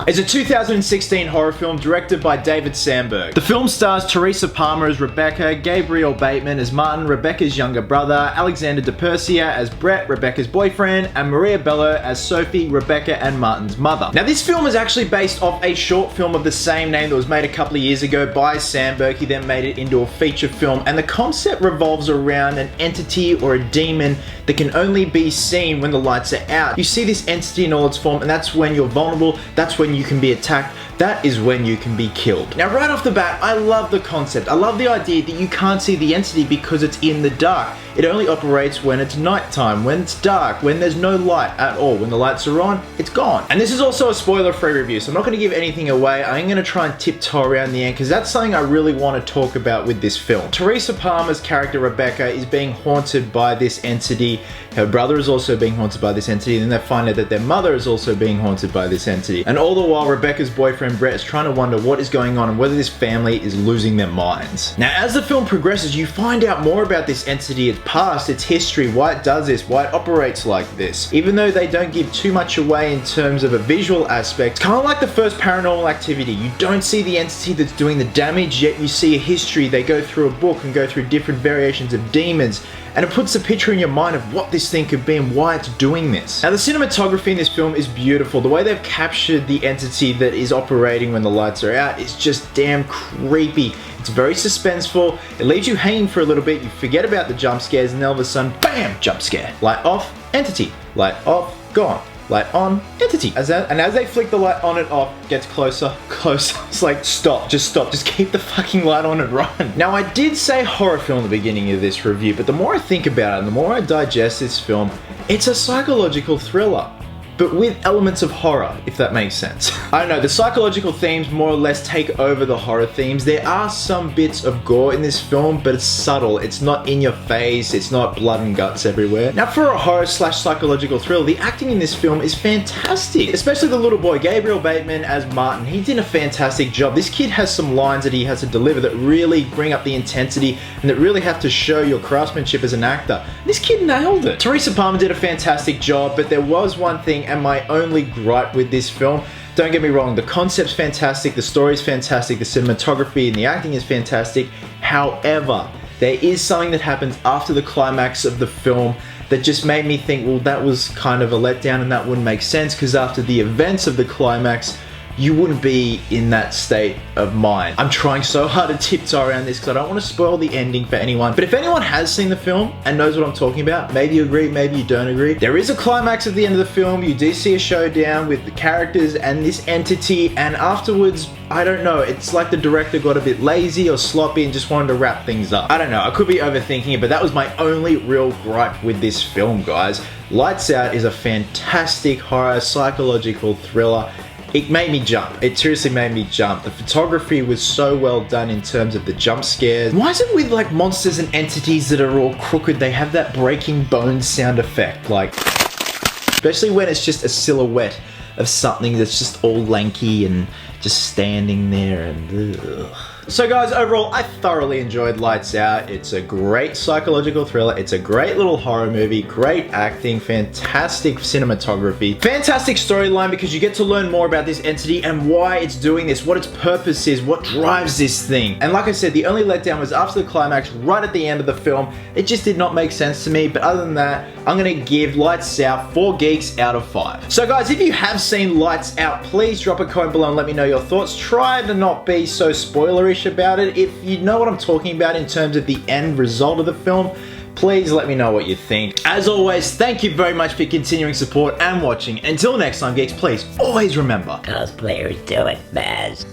is a 2016 horror film directed by David Sandberg. The film stars Teresa Palmer as Rebecca, Gabriel Bateman as Martin, Rebecca's younger brother, Alexander DePersia as Brett, Rebecca's boyfriend, and Maria Bello as Sophie, Rebecca and Martin's mother. Now this film is actually based off a short film of the same name that was made a couple of years ago by Sandberg. He then made it into a feature film, and the concept revolves around an entity or a demon that can only be seen when the lights are out. You see this entity in all its form, and that's when you're vulnerable, that's when you can be attacked, that is when you can be killed. Now right off the bat, I love the concept. I love the idea that you can't see the entity because it's in the dark. It only operates when it's nighttime, when it's dark, when there's no light at all. When the lights are on, it's gone. And this is also a spoiler-free review, so I'm not going to give anything away. I'm going to try and tiptoe around the end because that's something I really want to talk about with this film. Teresa Palmer's character Rebecca is being haunted by this entity. Her brother is also being haunted by this entity, and then they find out that their mother is also being haunted by this entity. And all the while, Rebecca's boyfriend Brett is trying to wonder what is going on and whether this family is losing their minds. Now, as the film progresses, you find out more about this entity, its past, its history, why it does this, why it operates like this. Even though they don't give too much away in terms of a visual aspect, kind of like the first Paranormal Activity. You don't see the entity that's doing the damage, yet you see a history. They go through a book and go through different variations of demons, and it puts a picture in your mind of what this thing could be and why it's doing this. Now the cinematography in this film is beautiful. The way they've captured the entity that is operating when the lights are out is just damn creepy. It's very suspenseful. It leaves you hanging for a little bit. You forget about the jump scares, and then all of a sudden, bam, jump scare. Light off, entity. Light off, gone. Light on, entity. As they flick the light on and off, it gets closer, closer. It's like, stop, just keep the fucking light on and run. Now I did say horror film at the beginning of this review, but the more I think about it and the more I digest this film, it's a psychological thriller, but with elements of horror, if that makes sense. I don't know, the psychological themes more or less take over the horror themes. There are some bits of gore in this film, but it's subtle. It's not in your face. It's not blood and guts everywhere. Now for a horror slash psychological thriller, the acting in this film is fantastic. Especially the little boy, Gabriel Bateman as Martin. He did a fantastic job. This kid has some lines that he has to deliver that really bring up the intensity and that really have to show your craftsmanship as an actor. This kid nailed it. Teresa Palmer did a fantastic job, but there was one thing, and my only gripe with this film. Don't get me wrong, the concept's fantastic, the story's fantastic, the cinematography and the acting is fantastic. However, there is something that happens after the climax of the film that just made me think, well, that was kind of a letdown and that wouldn't make sense, because after the events of the climax, you wouldn't be in that state of mind. I'm trying so hard to tiptoe around this because I don't want to spoil the ending for anyone. But if anyone has seen the film and knows what I'm talking about, maybe you agree, maybe you don't agree. There is a climax at the end of the film. You do see a showdown with the characters and this entity, and afterwards, I don't know, it's like the director got a bit lazy or sloppy and just wanted to wrap things up. I don't know, I could be overthinking it, but that was my only real gripe with this film, guys. Lights Out is a fantastic horror psychological thriller. It made me jump. It seriously made me jump. The photography was so well done in terms of the jump scares. Why is it with like monsters and entities that are all crooked, they have that breaking bones sound effect? Like, especially when it's just a silhouette of something that's just all lanky and just standing there and ugh. So guys, overall, I thoroughly enjoyed Lights Out. It's a great psychological thriller. It's a great little horror movie, great acting, fantastic cinematography, fantastic storyline because you get to learn more about this entity and why it's doing this, what its purpose is, what drives this thing. And like I said, the only letdown was after the climax, right at the end of the film. It just did not make sense to me, but other than that, I'm gonna give Lights Out 4 geeks out of 5. So guys, if you have seen Lights Out, please drop a comment below and let me know your thoughts. Try to not be so spoilerish about it. If you know what I'm talking about in terms of the end result of the film, please let me know what you think. As always, thank you very much for continuing support and watching. Until next time, geeks, please always remember, cosplayers do it best.